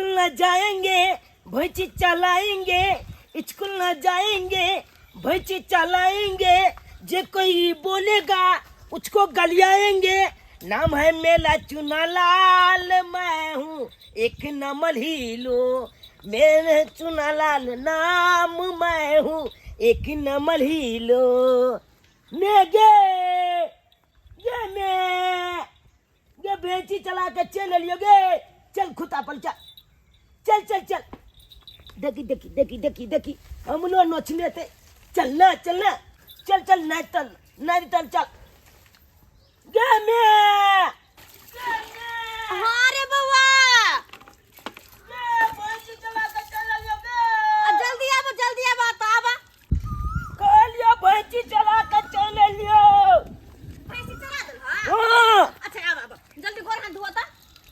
School न जाएंगे भैंसी चलाएंगे, स्कूल न जाएंगे भैंसी चलाएंगे, जे कोई बोलेगा उसको गलियाएंगे। नाम है मेरा चुनालाल, मैं हूँ एक नमल हीलो, मेरे चुनालाल नाम मैं हूँ एक नमल हीलो। मेगे ये भैंसी चला के चल लियोगे, चल खुदा पर चल चल चल चल। देखी देखी देखी देखी देखी हम लोग नोचने थे, चलना चलना चल चल नहीं चल चल। हाँ रे बउआ, जल्दी आबो तो आबा। कहलियो भैंसी चला के चल लियो। भैंसी चला दल हाँ अच्छा आबा जल्दी गोर हाथ धो ता,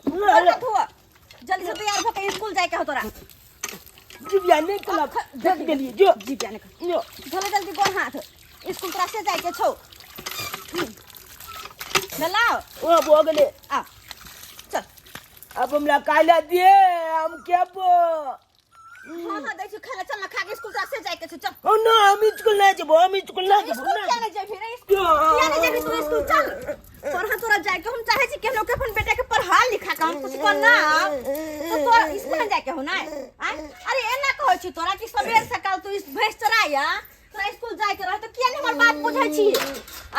गोर हाथ धो जल्दी से तैयार हो के स्कूल जाए के हो तोरा। जिबिया नहीं चला देख देलिए जो जिबिया ने लो जल्दी गोर हाथ, स्कूल तोरा से जाए के छौ। लाओ ओ बोगले आ चल। अब हमरा काला दिए हम क्या बो। हाँ देखियो खाना चल ना, खा के स्कूल से जाए के छौ चल। ओ ना हम स्कूल नहीं जबो, हम स्कूल नहीं जबो। स्कूल क्या नहीं जाबी रे, क्या नहीं जाबी तू स्कूल चल। तोरा जाए के हम चाहे छी के लोग के अपन बेटा के पढ़ा लिखा के हम कुछ करना, तो तोरा स्कूल जाए के हो ना। अरे एना कहै छी तोरा कि सबेर सकाल तू इस भैंस चराया, तोरा स्कूल जाए के रह तो किया नहीं हमर बात बुझै छी।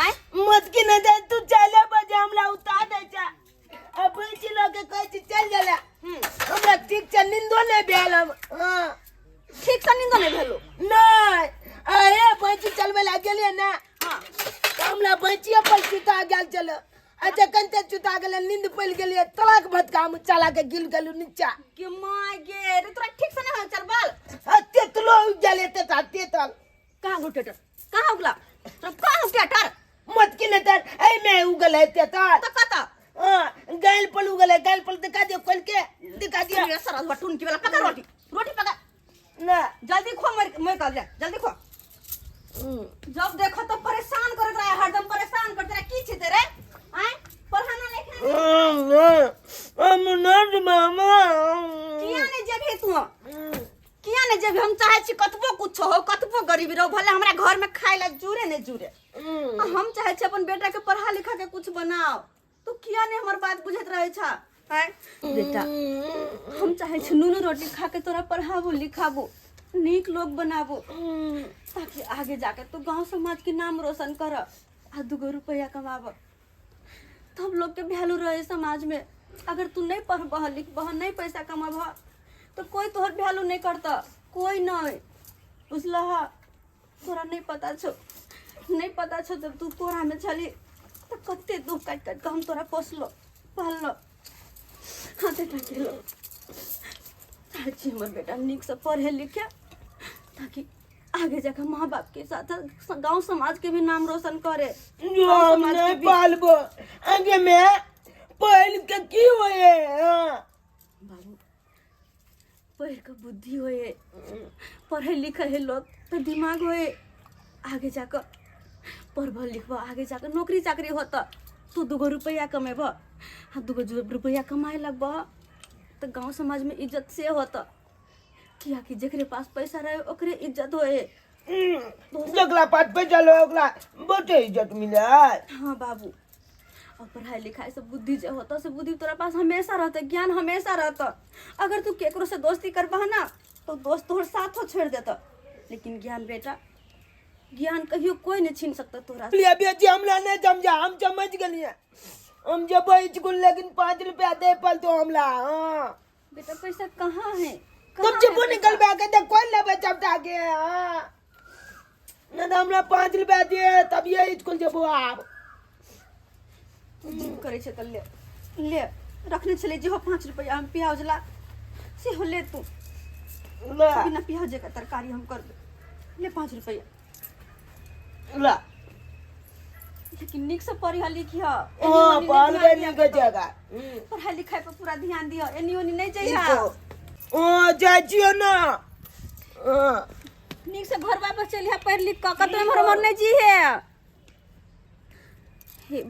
आय मत की न दे तू चले बजे हमरा उतार दे जा। अब भैंसी लोग के कहै छी चल जाला, हमरा ठीक से नींदो नहीं भेल। हम हां ठीक से नींद नहीं भेलो नहीं आए भैंसी चलबे ला गेलिए ना। हां हमरा भैंसी पर चुता गेल चलो, अच्छा कंते चुता गेल नींद पड़ गेलिए, तलाक भटका हम चला के गिर गेलु नीचा के माय गे रे। तोरा ठीक से नहीं हो चल बल हत्ते तलो गेले ते ताते तल। कहां गुटेटर कहां उगला तो कहां गुटेटर मत की न तर ए मैं उगल है ते तार तो कता हां गाल पर उगल है, गाल पर दिखा दियो खोल के दिखा दियो। ये सरल बटून की वाला पका रोटी पका ना जल्दी खो मैं कर जा जल्दी खो। जब देखो तो परेशान करत रहा, हरदम परेशान करत रहा। की छे तेरे आय पढ़ाना लिखना हम नर्स मामा किया ने जेबे तू, किया ने जेबे। हम चाहे छी कतबो कुछ हो, कतबो गरीब रहो, भले हमरा घर में खाए ला जुरे ने जुरे, हम चाहे छी अपन बेटा के पढ़ा लिखा के कुछ बनाओ। तू किया ने हमर बात बुझत रहे छा। आय बेटा हम चाहे छी नून रोटी खा के तोरा पढ़ाबो लिखाबो, नीक लोग बनाबो, ताकि आगे जाके तू गांव समाज के नाम रोशन कर, आ 2 रुपया कमाब, तब लोग के वैल्यू रहे समाज में। अगर तू नहीं पढ़बह लिखबह, नहीं पैसा कमाबह, तो कोई तोहर वैल्यू नहीं करता, कोई नहीं बुझलह। तोरा नहीं पता छो जब तू कोरा में चली तो कते दुख काट काट के हम तोरा पोसलो पाललो, हाथे ढकेलो। चाहे छी हमर बेटा नीक से पढ़े लिखे, ताकि आगे जाकर माँ बाप के साथ गांव समाज के भी नाम रोशन करे। हम नहीं पालबो आगे में पढ़ के की होए। बाबू पढ़ के बुद्धि होए, पढ़े लिखे है लोग तो दिमाग होए, आगे जाकर पढ़ब लिखब, आगे जाकर नौकरी चाकरी होता, तू 2 रुपया कमेब, हाँ 2 रुपया कमाए लगब तो गांव समाज में इज्जत से होता। किया कि जेकरे पास पैसा रहे ओकरे इज्जत होए। जगला पास पैसा लो ओकला बहुते इज्जत मिले। हाँ बाबू, और पढ़ाई लिखाई से बुद्धि जो होता से बुद्धि तोरा पास हमेशा रहता, ज्ञान हमेशा रहता। अगर तू केकरो से दोस्ती करबह ना तो दोस्त तोहर साथो छोड़ देता, लेकिन ज्ञान बेटा, ज्ञान कहियो कोई नहीं छीन सकता तोरा से। ले बेटी हमरा नहीं समझा, हम समझ गलिए। हम जब स्कूल लेकिन 5 रुपया दे पल तो हमला। हां बेटा पैसा कहाँ है, तुम जब निकल बा के दे कौन ले बचबता के। हां न तो हमरा 5 रुपया दिए तब ये स्कूल जबो आप जिद करे छे त ले रखने चले जो 5 रुपया हम प्याज ला से हो ले तू ला बिना प्याज का तरकारी हम कर दे, ले 5 रुपया ला। लेकिन निक से पढ़िया लिखिया। हां पालबे नहीं के जगह पढ़ाई लिखाई पर पूरा ध्यान दियो, एनी ओनी नहीं जइहा। ओ जाजियो ना। निक से घर वापस चलिया पढ़ लिख का कतो हमर नहीं जी है। हे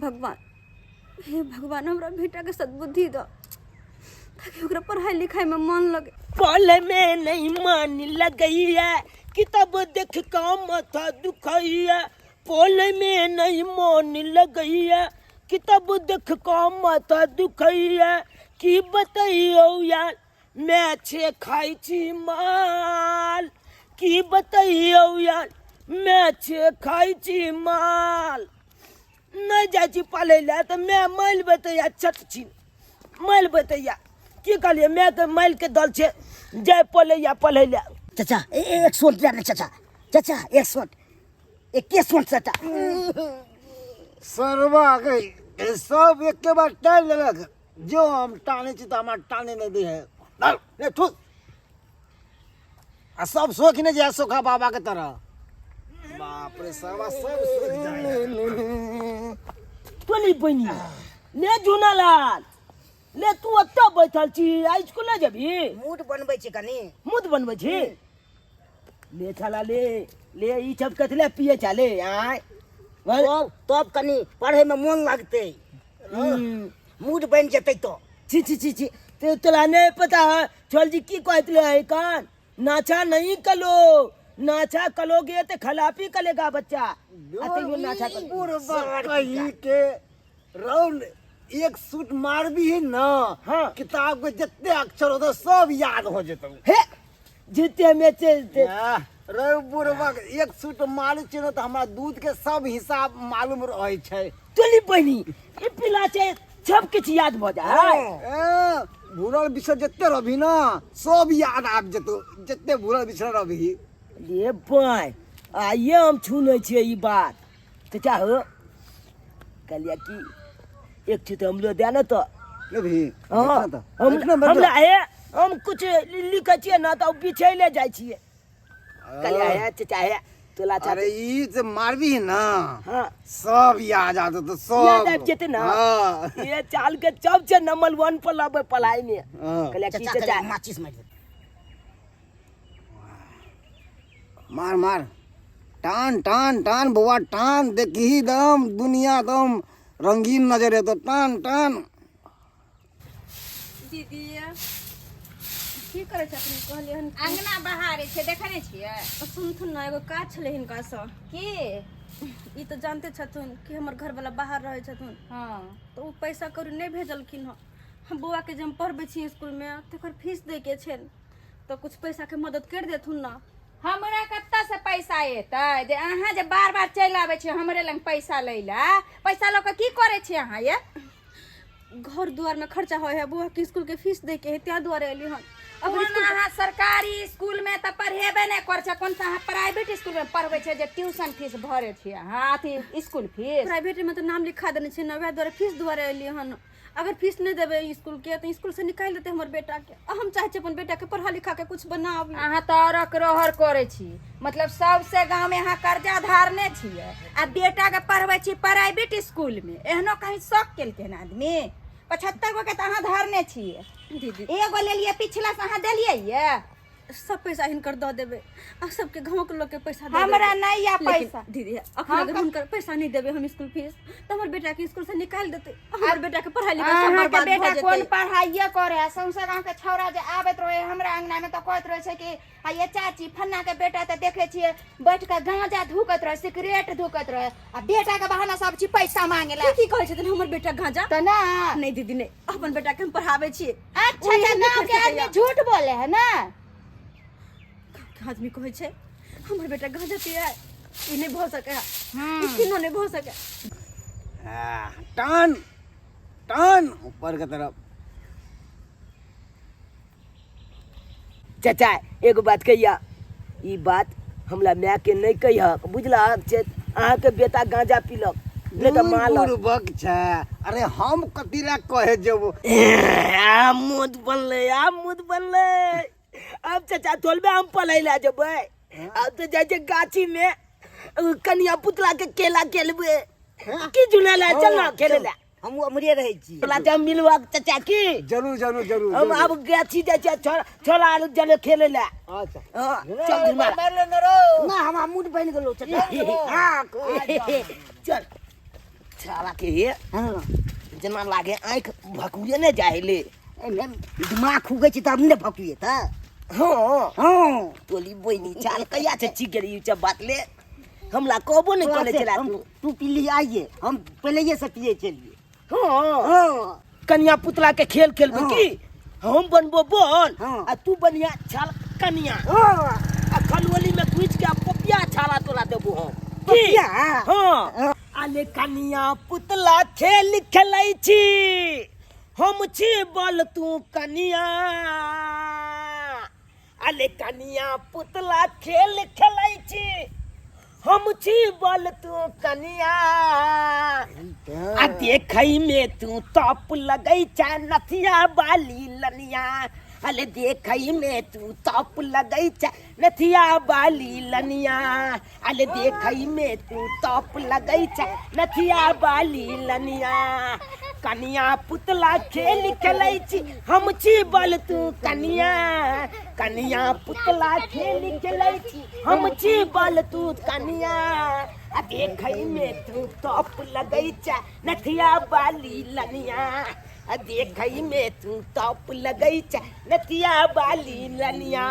भगवान हमरा बेटा के सद्बुद्धि दो, ताकि ओकरा पढ़ाई लिखाई में मन लगे। पल में नहीं मन लगैया किताब देख का माथा दुखैया, पल में नहीं मन लगैया किताब देख का माथा दुखैया, की बतैयो यार मैं छे खाई छी माल, की बतैयो यार मैं छे खाई छी माल, नहीं जाइ छी पाले ला तो मैं मैल बतैया छट छी मैल बतैया की कहलिए मैं के मैल के दल छे जाय पले ला। चाचा एक सोट ले चाचा, चाचा एक सोट, एक के सोट चाचा। सरवा गई सब एक के बाद टाइम लगा जो हम टाने छी तो हमार टाने नहीं दे है ले ठुस आ सब सोख ने जे सोखा बाबा के तरह। बाप रे सरवा सब सोख जाए तोली बनी ले झुनालाल ले तू अत्ता बैठल छी आ स्कूल ना जबी मूड बनबै छी कनी। मुद बनबै छी ले छला ले ले ई सब कथले पिए चाले आय तब कनी पढ़े में मन लगते, मूड बन जेतै तो। छी छी छी छी ते तोला नहीं पता है छोल जी की कहतले है कान नाचा नहीं कलो, नाचा कलोगे तो खलापी कलेगा बच्चा अते यो नाचा कही के रौल एक सूट मार भी है ना। हाँ। किताब के जितने अक्षर होते सब याद हो जेतो हे जीते में चलते रे बुढ़वा एक सूट मालूम छै न तो हमरा दूध के सब हिसाब मालूम रहे छै। तोली बनी ई पिला छै सब कुछ याद भ जाय। भूरल बिछड़ जितने रही ना सब याद आब जेतो जितने भूरल बिछड़ रही। ये भाई आइए हम छूने छिए ई बात तो चाहो कहलिया कि एक चीज हम लो दे ना तो ले भी हाँ, देखना तो देखना हम मतलब लाए हम कुछ लिखे छिए ना तो पीछे ले जाय छिए कहलिया है चाहे तोला अरे ई जे मारबी है ना हाँ सब याद आ तो सब याद आबि जेतै ना। हाँ। ये चाल के सब छै नंबर 1 पर लाबे पढ़ाई में हाँ। कहलिया कि चाचा चाचा कनी माचिस मार दे। मार मार टान टान टान बुआ टान देखी दम दुनिया दम रंगीन नजर है तो टान टान। दीदी की करे छथिन कहलिए हन अंगना बहारे छै देखने छियै सुनथुन ना एगो काज छलै हिनका से की ई तो जानते छथुन कि हमर घर वाला बाहर रहे छथुन हाँ तो उ पैसा कौड़ी नहीं भेजलखिन हँ। हम बौआ के जब पढ़बै छी स्कूल में तकर फीस दे के छै तो कुछ पैसा के मदद कर देथुन ना। हमरा कत्ता से पैसा एतै जे अहाँ जे बार बार चलि आबै छियै हमरे लग पैसा लै ला, पैसा लऽ के की करे छियै अहाँ ये? घर दुआर में खर्चा होय है, बौआ के स्कूल के फीस दे के है त्या दुआरे एली हन। अब अब अहाँ सरकारी स्कूल में तो पढ़ेबे नहीं कर छै, कोन सा अहाँ प्राइवेट स्कूल में पढ़बै छै जे ट्यूशन फीस भरे छियै अहाँ अथी स्कूल फीस? प्राइवेट में तो नाम लिखा देने छै ना, वह द्वारा फीस दुआरे एली हन। अगर फीस नहीं देबे स्कूल के तो स्कूल से निकाल देते हमर बेटा के। हम चाहे अपन बेटा के पढ़ा लिखा के कुछ बनाबी। अहाँ तो अरक रहर करे छी, मतलब सबसे गांव में अहाँ कर्जा धारने छियै आ बेटा के पढ़बै छी प्राइवेट स्कूल में। एहनो कहीं शौक केलकै हन आदमी? 75 गो के तो अहाँ धारने छियै, दीदी एगो लेलियै पिछला से अहाँ देलियै ये? सब पैसा हिनकर दऽ देबे आ सबके गांव के लोग के पैसा दे हमरा देबे। नहीं या लेकिन पैसा दीदी अखन अगर हुनकर पैसा नहीं देबे हम स्कूल फीस तो हमर बेटा के स्कूल से निकाल देते। हमर बेटा के पढ़ाई लिखाई सब अहाँ के बर्बाद भ बेटा कोन जेतै। पढ़ाइए करे है? सौंसे गांव के छौरा जे आबैत रहे हमरा अंगना में तो कहत रहे छै कि आ ये चाची फन्ना के बेटा तो देखे छियै बैठ के गांजा धुकत रहे, सिगरेट धुकत रहे आ बेटा के बहाना सब चीज पैसा मांगेला की कहै छथिन हमर बेटा गांजा? तो ना नहीं दीदी नहीं, अपन बेटा के हम पढ़ावे छी। अच्छा अच्छा गांव के आदमी झूठ बोले है ना? आदमी कहै छै हमर बेटा गांजा पिया ई नहीं भ सके है, ई किनो नहीं भ सके। टान टान ऊपर के तरफ। चाचा एगो बात कहिया ई बात हमला मैं के नहीं कहिया बुझला अहाँ के बेटा गांजा पीलक नहीं तो माल बुड़बक छै। अरे हम कथी ला कहे जेबो आ मुद बनले अब चाचा तोलबे हम पढ़ै ला जेबै। अब तो जाय छै गाछी में कनिया पुतला के केला खेलबे की जुना ला चल ना खेले ला हम उमरे रहे छी। तोला जब मिलवा चाचा की जरूर जरूर जरूर हम अब गाछी जाय छै छोला आलू जले खेले ला। अच्छा हाँ, चल घुमा मार ले न रो ना हमरा मूड बन गेलो चाचा। हाँ, चल छाला के ये हां जना लागे आँख भकुए ने जाए ले एमे दिमाग खुगे छी तब ने भकिए त हाँ हां तोली बहिनी चाल कहिया से चिक गई जब बात ले हमला कहबो नहीं करे चला तू पीली आइए हम पहले ये से पिए चलिए हाँ हाँ कन्या पुतला के खेल खेलबो की हम बनबो बोल हाँ। आ तू बनिया छाल कन्या हाँ आ खलवली में कुछ के पपिया छाला तोला देबो हम पपिया? हाँ आले कन्या पुतला खेल खेलै छी हम छी बोल तू कन्या आले कन्या पुतला खेल खेलै छी हम छी बोल तू कन्या आ देखई में तू तप लगई चा नथिया बाली लनिया अले देखई में तू तप लगई चा नथिया बाली लनिया अले देखई में तू तप लगई चा नथिया बाली लनिया कनिया पुतला खेल खेलै छी हम छी बोल तू कनिया कनिया पुतला खेल खेलै छी हम छी बोल तू कनिया आ देखई में तू तप लगई चा नथिया बाली लनिया आ देखई में तू तप लगई चा नथिया बाली लनिया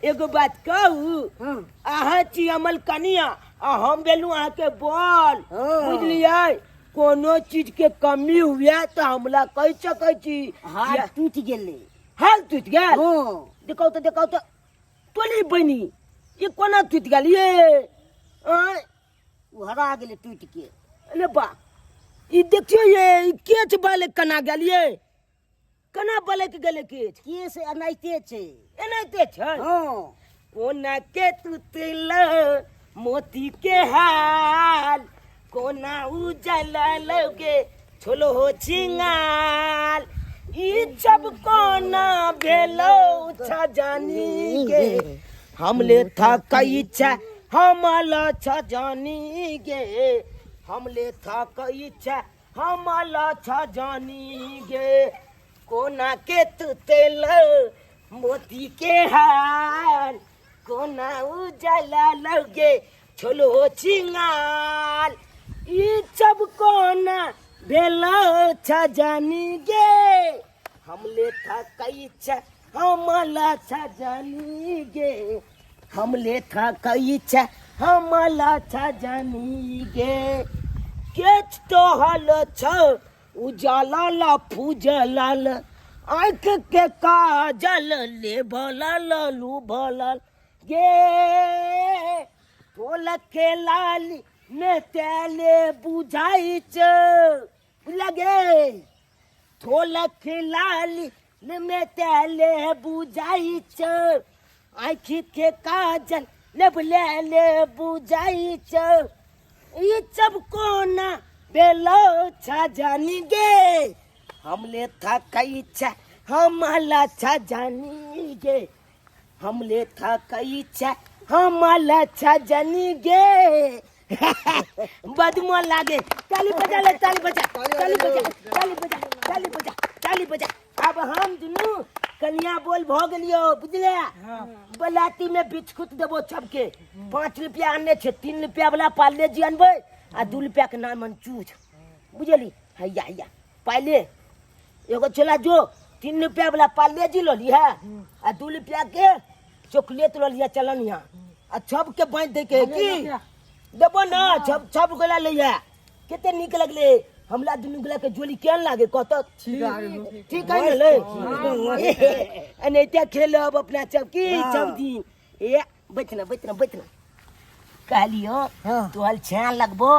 एगो बात कहू अहाँ छी अमल कनिया आ हम बेलू अहाँ के बोल बुझलिए कोनो चीज के कमी हुए तो हमला कह सकै छी हाथ टूट गेले हाल टूट गेल हां देखो तो तोली बनी ये कोना टूट गेल ये वो हरा गेले टूट के अरे बा ई देखियो ये केच बाले कना गेल ये कना बाले के गेले केच के से अनाइते छे एनाइते छै हां कोना के तुतल मोती के हाल कोना उजल लगे छोलो हो छिंगाल ई सब कोना भेलो छ जानी के हमले था कई छ हमला छ जानी गे हमले था कई छ हमला छ जानी गे कोना के तुतल मोती के हाल कोना उजला लगे छोलो छिंगाल ई सब कोना भेलो छ जानी गे हमले था कई छ हमला छ जानी गे हमले था कई छ हमला छ जानी गे केच तो हल छ उजाला ला फूजलाल आँख के काजल ले भलल लू भलल गे फूल के लाली में तेले बुझाई लगे थोल के लाली में तेले बुझाई आँखी के काजल ले बुझाई ये सब कोना बेलो छ जानी गे हमले था कई छ हमला छ जानी गे हमले था कई छ हमला छ जानी गे बदमो लागे ताली बजा ले ताली बजा ताली बजा ताली बजा ताली बजा ताली बजा अब हम दुनू कन्या बोल भ गेलियो बुझले बलाती में बिस्कुट देबो सबके 5 रुपया आने छे 3 रुपया वाला पाले जी अनबै आ 2 रुपया के नाम चूज बुझली हैया हैया पाले एगो चला जो 3 रुपया वाला पाले जी लो ली है आ 2 रुपया के चॉकलेट लो लिया चलन यहाँ आ सब के बांट दे के की देबो ना सब गोला ले केते निक लगले हमला दुनु गोला के जोली केन लागे कत ठीक है ले अनेते खेलब अपना सब की सब दिन ए बैठना कहलियो तोल छान लगबो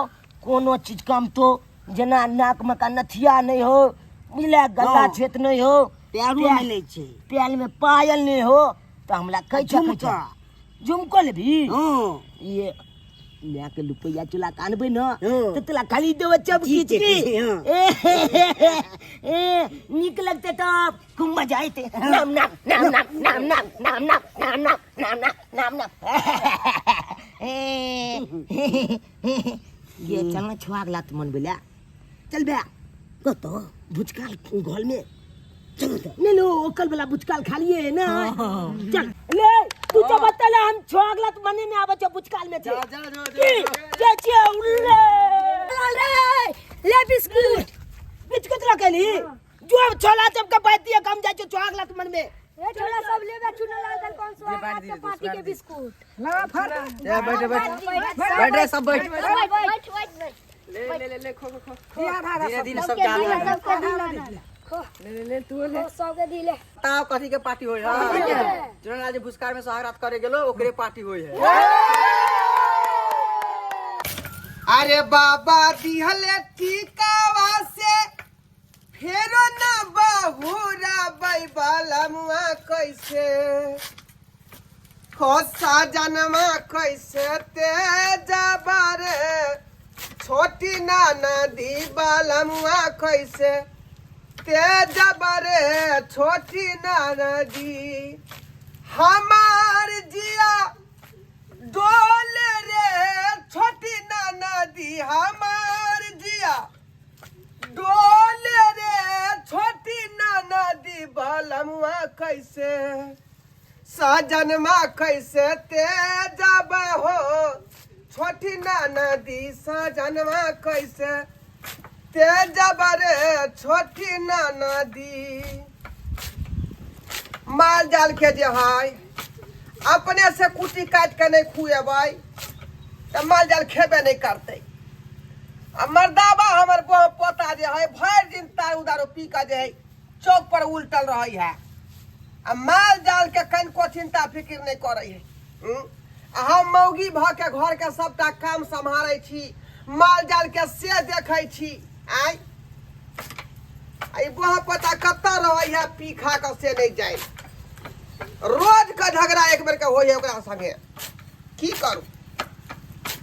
कोनो चीज कम तो जना नाक में का नथिया नहीं हो मिला गला छेत नहीं हो प्यारू मिले छे प्याल में पायल नहीं हो तो हमला कह झुमका झुमको लेबी हां ये ले के रुपया चला कानबे न तो तला खाली देव चब खींच के ए निक लगते तो खूब मजा आते नाम नाम नाम नाम नाम नाम नाम नाम नाम नाम नाम नाम ये चलना छुआ गला तो मन बोला चल बे कतो भुचकाल घोल में चल ले लो ओकल वाला भुचकाल खा लिए ना चल ले तू तो बता ले हम छोगला तो मने में आवे छ भुचकाल में जा जा जा जा उल्ले ले बिस्कुट बिस्कुट रखेली जो छोला चमका बात दिया कम जाए चुआग लत मन में ए छोला सब लेबे चुना लाल कौन सो आपके पार्टी के बिस्कुट बैठ रे सब बैठ बैठ ले खो धीरे धीरे सब जा ले तू ले सबके दिले ताव कथी के पार्टी होय है जोन आज भुसकार में सोहागरात करे गेलो ओकरे पार्टी होय है। अरे बाबा दिहले टीकावा से फेरो ना बहुरा बैबाला मुआ कैसे खोसा जनमा कैसे ते जबारे छोटी नाना दी बाला मुआ कैसे ते जबारे छोटी नाना दी हमार जिया डोले रे छोटी नाना दी हमार जिया डोले रे छोटी नाना दी बलमुआ कैसे सजनमा कैसे ते जब हो छोटी नाना दी सजनमा कैसे ते जब रे छोटी नाना दी माल जाल के जे है अपने से कुटी काट के नहीं खुएबै तो माल जाल खेबे नहीं करते। मर्दाबा हमर पोता जे है भर दिन दारू दारू पी के जे है चौक पर उल्टल रही है आ माल जाल के कनिको चिंता फिक्र नहीं करे है। हम मौगी भ के घर के सबटा काम संभाले छी माल जाल के से देखे छी आई बुआ पोता कत्ता रही है पी खा के से नहीं जाए रोज का झगड़ा एक बेर के हो संगे की करू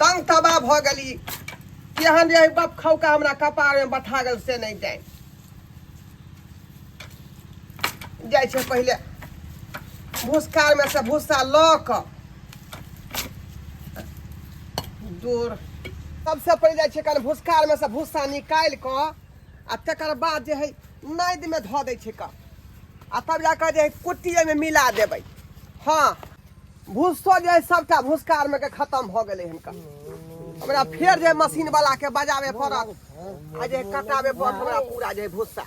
तंग तबाह भ गली केहन जे बाप खौका हमरा कपार में बैठा गेल से नहीं जाए छे पहले भूसकार में से भूसा ल क दूर सबसे पहले जाए छे कल भूसकार में से भूसा निकाल क आ तकर बाद जे है नाद में धो दे छे का आ तब जाकर जे कुट्टिए में मिला देबै। हाँ भूसो जे सबटा भूसकार में के खत्म हो गेलै हनका हमरा फेर जे मशीन वाला के बजावे पड़त आ जे कटावे पड़त हमरा पूरा जे भूसा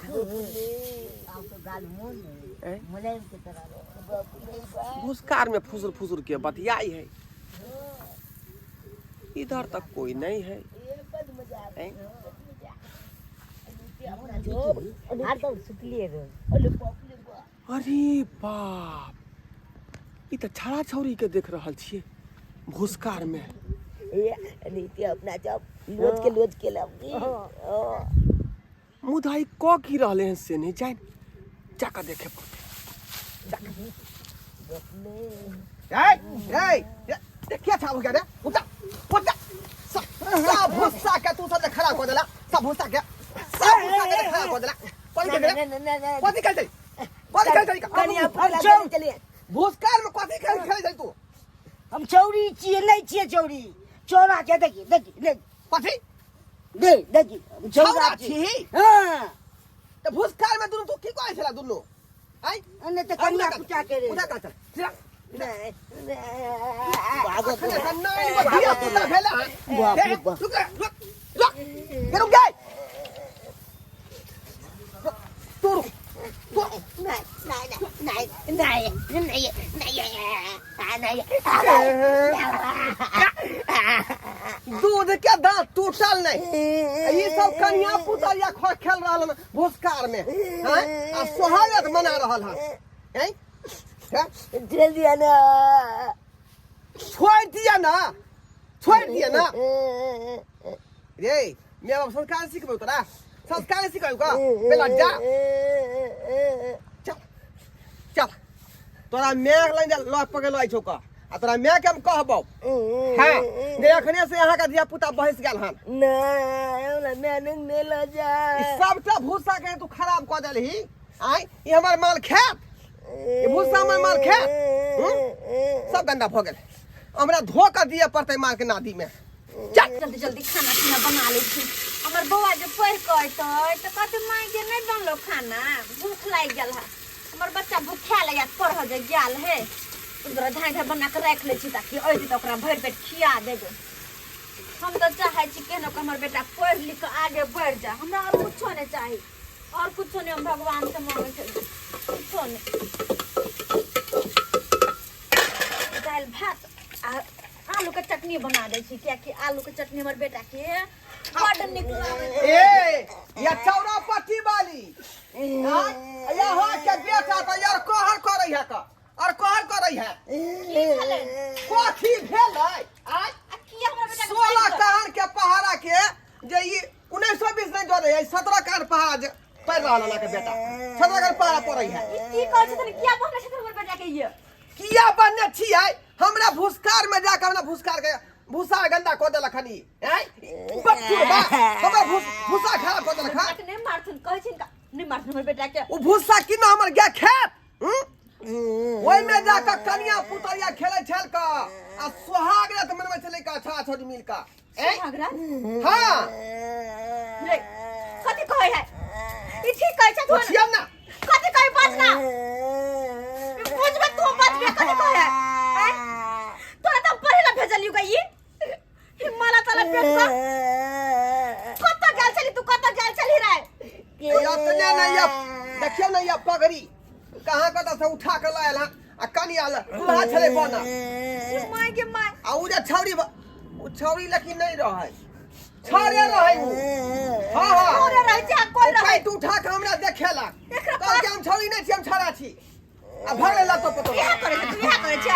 भूसकार में फुसुर फुसुर के बतियाई है इधर तक कोई नहीं है। अरे बाप ई तो छड़ा छौरी के देख रहल छिए भूसकार में नीति अपना जब लोज के लगी मुदाई क की रहले हैं से नहीं जान जाकर देखे पड़ते देखिए था क्या रे उठा उठा सब भूसा के तू सब खड़ा कर देला सब भूसा के खड़ा कर देला कथी खेलते चलिए भूसकार में कथी खेल तू हम चौरी चिए नहीं चिए चौरी चौरा के देखी देखी देखी कथी दे देखी चौरा छी हां तो भूसकार में दुनु तू की कहै छला दुनु आई अन्ने त कन्या पूजा के रे पूजा का चल चल नहीं भागो तो नहीं बधिया पूजा भेला बाप रे बाप रुक रुक गए तू रुक दूध के दांत टूटल नहीं ये सब कन्या पुतल या खेल रहा है भूसकार में आ सोहागत मना रहा है दे दिया ना छोड़ दिया ना छोड़ दिया ना रे मैं अब संस्कार सिखबो तोरा संस्कार सिखाऊ का पहला जा चल चल तोरा मैं लाइन लॉक पकड़ लै छौ का आ तोरा मैं के हम कहबो हां जे एखने से यहां का दिया पुता बहस गेल हन नहीं मैं नहीं ले जा सबटा भूसा के तू खराब क देलही आई ई हमर माल खेत ई भूसा हमर माल खेत सब गंदा भ गेल हमरा धोखा दिया पड़ते माल के नादी में चल जल्दी जल्दी खाना पीना बना ले छी हमर बौआ जे पढ़ के अइतै त कहते माई के नहीं बनलो खाना भूख लाग गेल है हमर बच्चा भूखा लगा पढ़ जे गेल है उधर धाय धाय बना के रख ले छी ताकि अइतै त ओकरा भर पेट खिया देबे हम तो चाहे छी केनो के हमर बेटा पढ़ लिख के आगे बढ़ जा। हमरा और कुछो नहीं चाहिए, और कुछो नहीं हम भगवान से मांगे छी, कुछो नहीं। दाल भात आ आलू के चटनी बना दे छी, क्या कि आलू के चटनी हमर बेटा के बड़ निक लागे। ए या चौरापट्टी वाली या हो के बेटा तो यार कहर करई है का और कहर करई है की भेले कथी भेलै आय आ की हमरा बेटा के 16 कहर के पहाड़ा के जे ई 1920 नहीं जोड़े है 17 कहर पहाड़ा जे पड़ रहल है के बेटा 17 कहर पहाड़ा पड़ई है की कहै छथिन किया बहने छथिन हमर बेटा के ये किया बनने छियै हमरा भूसकार में जाके हमरा भूसकार के भूसा गंदा को देलक हनी हैं बच्चू बा हमरा भूसा खराब को देलक हन नहीं मारथुन कहै छिन का नहीं मारथुन हमर बेटा के उ भूसा किन हमर गे खेत ओइ में जाके कनिया पुतरिया खेलै छल का आ सुहाग रात मनबै छलै का अच्छा छोटी मिल का सुहागरात हां रे कथि कहै है ई ठीक कहै छ तू छियम ना कथि कहै बात ना बुझबे तू बात बे कथि कहै है तोरा त पहिले भेजलियो गई हिमालय तला पेट का कत गेल छली तू कत गेल छली रे या तने ना या देखियो ना या पगड़ी कहां कत से उठा के लायल आ कनिया ल उहा छलै बना माय के माय आ उ जे छौरी लेकिन नहीं रहै छारे रहै उ हां हां तोरे रह जा कोई रह तू उठा के हमरा देखेला कहल के हम छौरी नहीं छी हम छौरा छी आ भगले ला तो पतो यह करे तू यह करे छ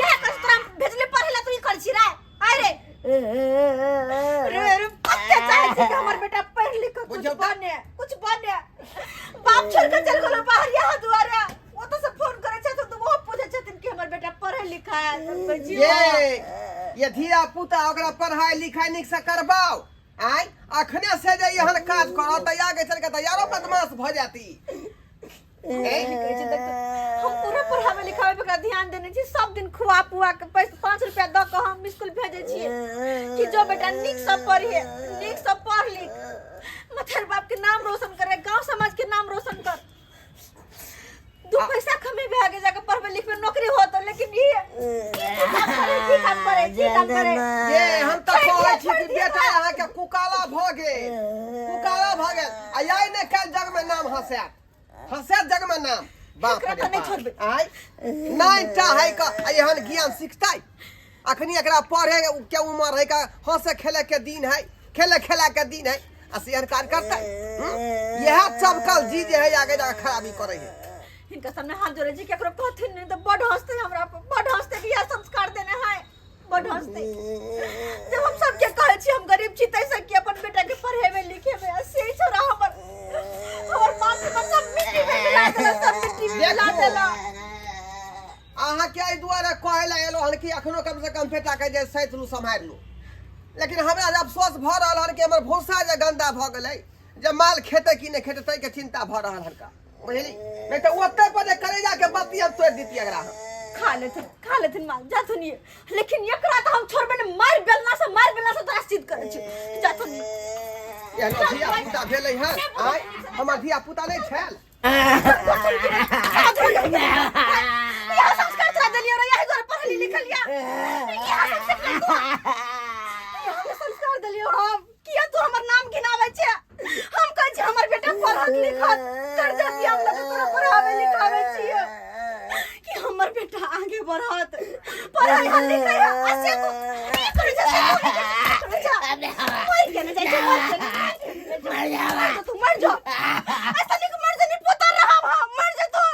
यह कर तोरा भेजले पढ़ेला तू ई कर छी रे आय रे रे कत्ते चाहे छी कि हमर बेटा पढ़ लिख के कुछ बने बाप छोड़ के चल गेलो बाहर यहाँ दुआरे वो तो सब फोन करे छ तो वो पूछे छथिन कि हमर बेटा पढ़े लिखा है ये धिया पुता ओकरा पढ़ाई लिखाई निक से करबाओ आय अखने से जे एहन काज करत त आगे चल के त यारो बदमाश भ जाती हम पूरा पढ़ावे लिखावे पे ध्यान देने छी सब दिन खुआ पुआ के 5 रुपया द के हम स्कूल भेजे छी कि जो बेटा निक से पढ़े निक से पढ़ लिख मथर बाप के नाम रोशन करे गांव समाज के नाम रोशन कर दो पैसा कमे भागे जाके पढ़वे लिखवे नौकरी होत लेकिन ये काम करे ये हम त कहै छी कि बेटा अहाँ के कुकाला भ गेल आ आइ ने काल जग में नाम हंसैत जग में नाम बाप रे बाप आय नहीं चाहे का एहन ज्ञान सिखतै अखनी एकरा पढ़े के उम्र है का हंसे खेले के दिन है खेले के दिन है आ सेहन कार्य करतै यह चमकल जी जे है आगे जाके खराबी करे है इनका सामने हाथ जोड़े जी केकरो कहथिन नहीं तो बड़ हंसते हमरा पर बड़ हंसते कि यह संस्कार देने है बड़ हंसते जब हम सब के कहै छी हम गरीब छी तैसे कि अपन बेटा के पढ़ेबे लिखेबे से छोरा हमर मां के सब मिट्टी में मिला देला सब मिट्टी में मिला देला अहाँ के एहि दुआरे कहै ला एलो हन कि अखनो कम से कम बेटा के जे सैत लू सम्हार लू लेकिन हमरा जब अफसोस भ रहल हन कि हमर भूसा जे गंदा भ गेलै जे माल खेते कि नहीं खेते तै के चिंता भ रहल हन का बुझली नहीं तो ओते पर जे करे जा के बत्ती हम तोड़ दीती अगरा खा लेथिन माल जाथुन ये लेकिन एकरा त हम छोड़बे ने मार बेलना से तोरा सिद्ध करे छी जाथुन ये धिया पुता भेलै हन आय हमर धिया पुता नहीं छल यह संस्कार चला देलियो रे यही घर पढ़ली लिखलिया यह संस्कार देलियो हम किया तू हमर नाम गिनावे छे हम कहै छी हमर बेटा पढ़त लिखत कर जाती हम लोग तोरा पढ़ावे लिखावे छिए कि हमर बेटा आगे बढ़त पढ़ाई लिखाई ऐसे को नहीं करे जा कोई के नहीं जाए तू मर जा ऐसा नहीं मर जा नहीं पता रहा मर जा तू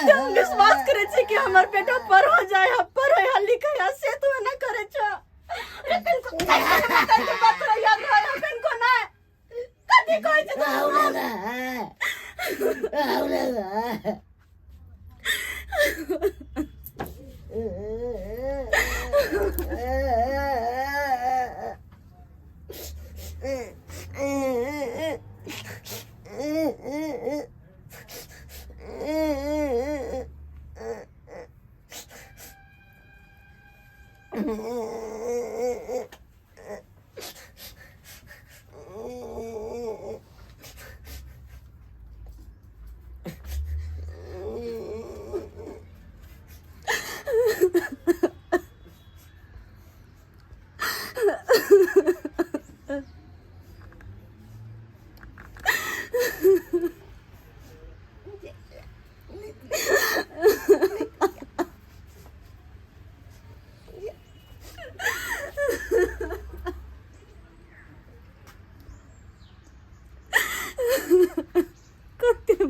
हम विश्वास करे छी कि हमर बेटा पर हो जाए पढ़े लिखे से तू ना करे छ लेकिन को बात याद रहे कन को ना कथि कहै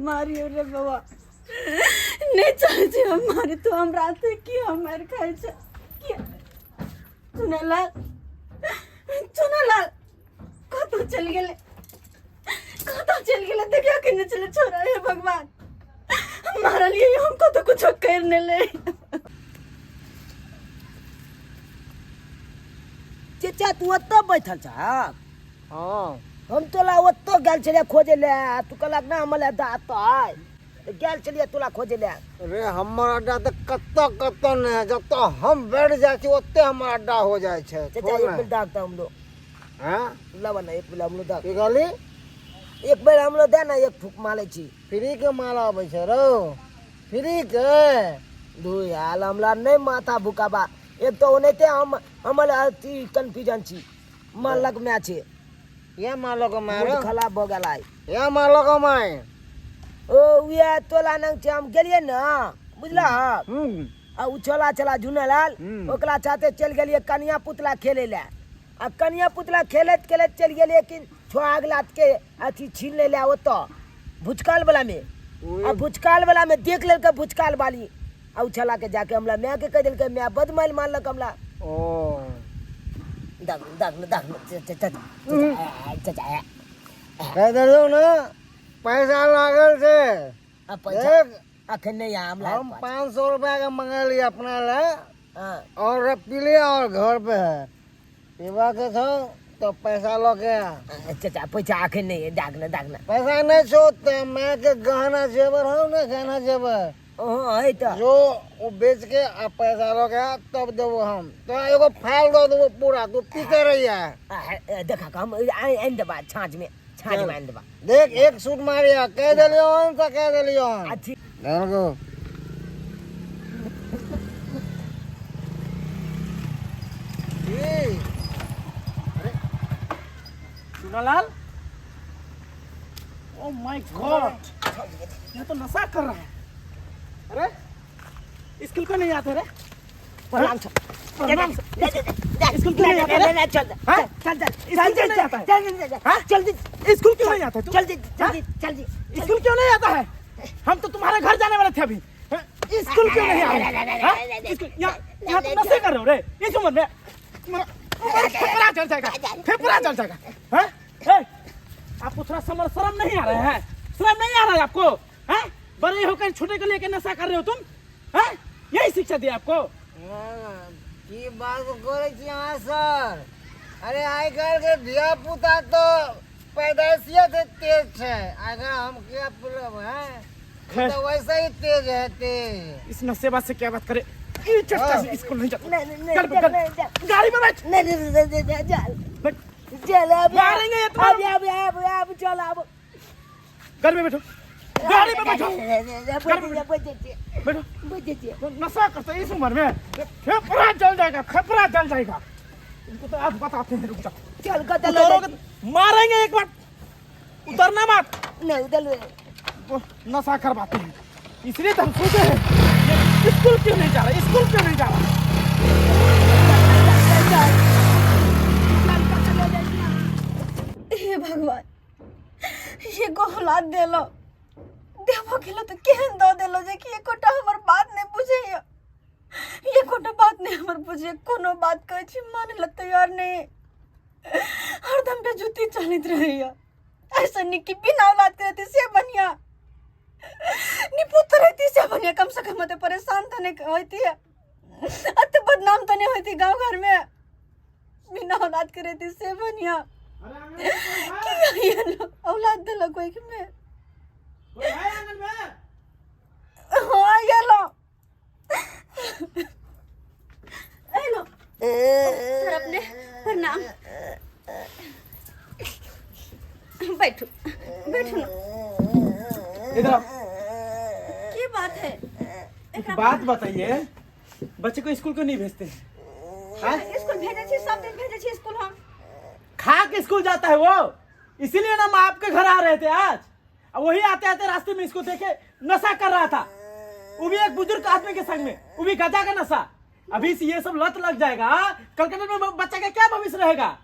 मारियो रे बाबा नहीं चाहे छी हम मारे तो हम रात की हम मार खाए छ किया चुनालाल कतो चल गेले देखियो केने चले छोरा हे भगवान हमारा लिए हमको तो कुछ करने ले चचा तू ओत्तो बैठल छ हाँ हम तोला ओत्तो गेल छलिए खोजे ले तू कहलक ना हमले दात आय गेल छलिए तोला खोजे ले अरे हमर अड्डा तो कत्तो नहीं जब तो हम बैठ जाए छी ओते हमर अड्डा हो जाए छे चचा एक बेर दागता हम लोग हैं लावा ना एक बेर हम लोग दाग की कहली एक बेर हम लोग दे ना एक फूक मारे छी फ्री के माल आबै छै रो फ्री के दू यार हमरा नहीं माथा भुकाबा एक तो ओनेते हमर अथी कंफ्यूजन छी मालक में छे ये मालो को मारो मूड खराब भ गेल आइ ये मालो को माय ओ उया तोला नंग छे हम गेलिए ना बुझला आ उ चला झुनलाल ओकरा साथे चल गेलिए कन्या पुतला खेले ले आ कन्या पुतला खेलत चल गेलिए लेकिन छोआग लात के अथी छीन ले ओतो भुचकाल वाला में आ भुचकाल वाला में देख लेल के भुचकाल वाली आ उ छला के जाके हमला मैं के कह देल के मैं बदमाइल मारलक हमला ओ दाग कह दलो ना पैसा लागल छे आ पैसा देख अखन नहीं आ हमला हम 500 रुपया का मंगा लिए अपना ले हां और पी लिया और घर पे है पीवा के छो तो पैसा लो के आ। चाचा पैसा अखन नहीं दागना पैसा नहीं छोड़ते मैं के गहना जेवर हो ना गहना जेवर हां है तो जो वो बेच के आप पैसा लो के आ, तब देवो हम तो एगो फाइल दो देवो पूरा तू पीते रही है देखा हम आइन देबा छाछ में आइन देबा देख एक सूट मारिया कह दिलियो हम तो कह दिलियो हम अच्छी देखो चुनालाल ओ माय गॉड ये तो नशा कर रहा है अरे स्कूल को नहीं आते रे प्रणाम स्कूल क्यों नहीं आता रे चल स्कूल क्यों नहीं आता तू चल स्कूल क्यों नहीं आता है हम तो तुम्हारे घर जाने वाले थे अभी स्कूल क्यों नहीं आ रहे स्कूल यहाँ तुम नशे कर रहे हो रे इस उम्र में फेफड़ा जल जाएगा हैं आपको थोड़ा शर्म नहीं आ रहा है शर्म नहीं आ रहा है आपको हैं बड़े होकर छोटे को लेकर नशा कर रहे हो तुम हैं यही शिक्षा दी आपको की बात करे छी अहाँ सर अरे आइ काल्हि के धिया पुता तो पैदाइशिये से तेज है अगर हम क्या बोलब हैं तो वैसे ही तेज है तेज इस नशेबाज से क्या बात करे ये चट्टा से स्कूल नहीं जाता गाड़ी में बैठ बैठ चल मारेंगे ये तुम्हारे अब चल अब गाड़ी में बैठो गाड़ी में बैठो बैठो नशा करते इस उम्र में फेफड़ा जल जाएगा इनको तो आज बताते हैं रुक जाओ चल उतरोगे मारेंगे एक बार उतरना मत नहीं उधर वो नशा करवाते हैं इसलिए तो हम सोचे हैं ये स्कूल क्यों नहीं जा रहा हे भगवान ये को औलाद देलो देवो केलो तो केहन दो देलो जे कि एकोटा हमर बात नहीं बुझे ये कोटा बात नहीं हमर बुझे कोनो बात कहै छी माने ल तैयार नहीं हरदम पे जुती चलित रहिया ऐसा निकी बिना औलाद के रहती से बढ़िया निपुत्र रहती से बढ़िया कम से कम मते परेशान तो नहीं होती है अते बदनाम तो नहीं होती गांव घर में बिना औलाद के रहती से बढ़िया औलाद दिला कोई कि मैं हाँ ये लो हेलो सर अपने प्रणाम बैठो ना इधर क्या बात है एक बात बताइए बच्चे को स्कूल क्यों नहीं भेजते स्कूल भेजे छी सब दिन भेजे छी स्कूल हम खा के स्कूल जाता है वो इसीलिए ना हम आपके घर आ रहे थे आज और वही आते आते रास्ते में इसको देखे नशा कर रहा था वो भी एक बुजुर्ग आदमी के संग में वो भी गधा का नशा अभी से ये सब लत लग जाएगा कल के दिन में बच्चा का क्या भविष्य रहेगा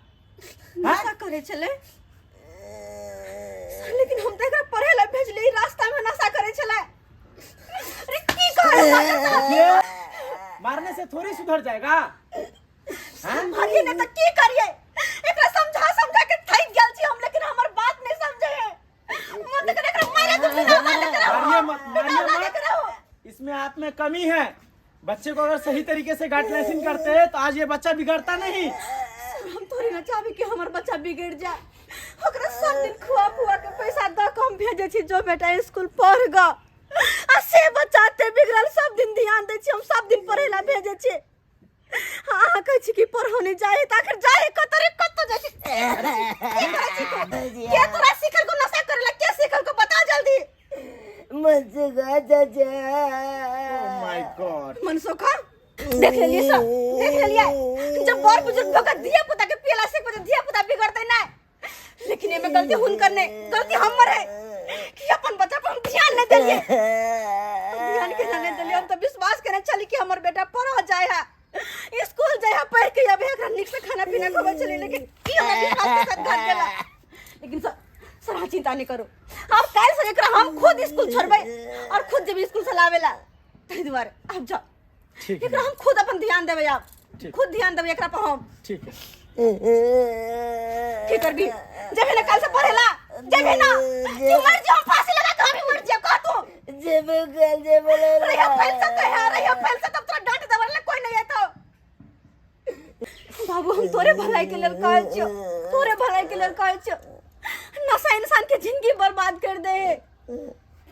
नशा करे चले लेकिन हम तो एकरा पढ़े ला भेजली, रास्ता में नशा करे चला। अरे की करे ये मारने से थोड़ी सुधर जाएगा। मारिए ने तो की करिए, एकरा समझा के थक गेल छी हम, लेकिन हमर बात नहीं समझे है। मत करे एकरा मारे तो बिना मारिए मत। इसमें आप में कमी है। बच्चे को अगर सही तरीके से गाइडलाइंस करते तो आज ये बच्चा बिगड़ता नहीं। हम थोड़ी ना चाहबे कि हमर बच्चा बिगड़ जाए। ओकरा सब दिन खुआ के पैसा द के हम भेजे छी, जो बेटा स्कूल पढ़ ग। आ से बच्चा ते बिगड़ल, सब दिन ध्यान दे छी, हम सब दिन पढ़े ला भेजे छी। हां कहै छी कि पढ़ो नहीं जाए, ताकर जाए कतरे कत जाय छी। के तोरा सिखल को नशा करे ला, के सिखल को बता जल्दी। मनसुखा चाचा। Oh my God. मनसुखा देख लेलिए सब, देख लेलिए। जब बड़ बुजुर्ग भगत दिया पुता के पियला से बजे दिया पुता बिगड़ते ना, लेकिन एमे गलती हुनकर ने, गलती हमर है कि अपन बच्चा पर हम ध्यान नहीं देलिए। ध्यान के नहीं देलिए, हम तो विश्वास करे चली कि हमर बेटा पढ़ जाए है, स्कूल जाए है, पढ़ के अब एकरा निक से खाना पीना खबे चली, लेकिन ई हमरा विश्वास के साथ घर गेला। लेकिन सर चिंता नहीं करो, अब काल से एकरा हम खुद स्कूल छोड़बै और खुद जब स्कूल से लावेला तै दुआरे अब जा। ठीक एकरा हम खुद अपन ध्यान देबै, आप खुद ध्यान देबै एकरा पर हम। ठीक है। की करबी? जेबे ना कल से पढ़ेला, जेबे ना तू मर जा, हम फांसी लगा के हम ही मर जा का तू। जेबे कल जेबे रैया फैल सकते है, रैया फैल से तब तोरा डांट देवले कोई नहीं है तो। बाबू हम तोरे भलाई के लेल कहै छियो, तोरे भलाई के लेल कहै छियो। नशा इंसान के जिंदगी बर्बाद कर दे।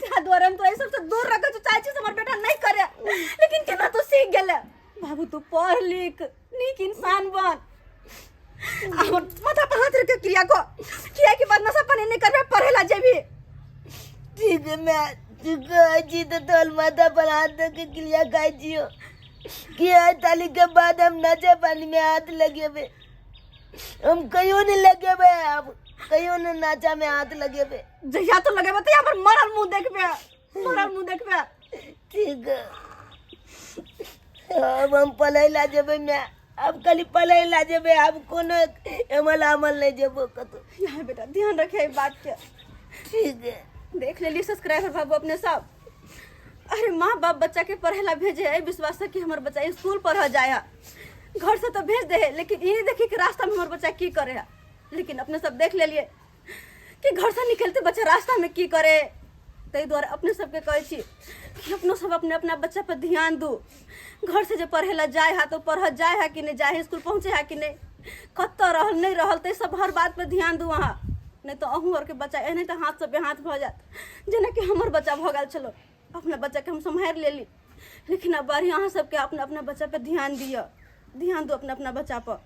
त्या द्वारा हम तोरा सब से दूर रखे, चाहे छी हमर बेटा नहीं करे, लेकिन केना तो सीख गेले। बाबू तू पढ़ लिख, नीक इंसान बन। और माथा पर हाथ रख के क्रिया को किया के बाद नशा पानी नहीं करबे, पढ़ेला जेबी। ठीक है, मैं चुका जी तो तोल माथा पर हाथ रख के क्रिया खाई जियो। किया ताली के बाद हम नशा पानी में हाथ लगे बे, हम कहीं नहीं लगे बे, अब कहीं ने नाचा में हाथ लगे बे। जहिया तो लगे बे तो यहाँ पर मरल मुंह देखबे, मरल मुंह देखबे। ठीक है, अब हम पढ़ेला जेबे, मैं अब खाली पढ़ेला जेबे, अब कोनो अमल नहीं जेबो कतो। यहाँ बेटा ध्यान रखे बात के। ठीक है, देख लेली सब्सक्राइबर बाबू अपने सब। अरे माँ बाप बच्चा के पढ़ेला भेजे है विश्वास से कि हमार बच्चा स्कूल पढ़ जाए, घर से तो भेज दे है, लेकिन ये देखी कि रास्ता में हमार बच्चा की करे है। लेकिन अपने सब देख लेलिए कि घर से निकलते बच्चा रास्ता में की करे। तै द्वारा अपने सबके कहै छी कि अपनो सब अपने अपना बच्चा पर ध्यान दू। घर से जो पढ़ेला जाए है तो पढ़ जाए है कि नहीं जाए है, स्कूल पहुँचे है कि नहीं, कत रहल नहीं रहल, तै सब हर बात पर ध्यान दू वहाँ। नहीं तो अहूँ और के बच्चा एहने तो हाथ से बेहाथ भ जात, जेना कि हमर बच्चा भ गेल छलो। अपना बच्चा के हम सम्हारि लेली, लेकिन अब बारी अहाँ सबके अपना अपना बच्चा पे ध्यान दियो, ध्यान दो अपना अपना बच्चा पर।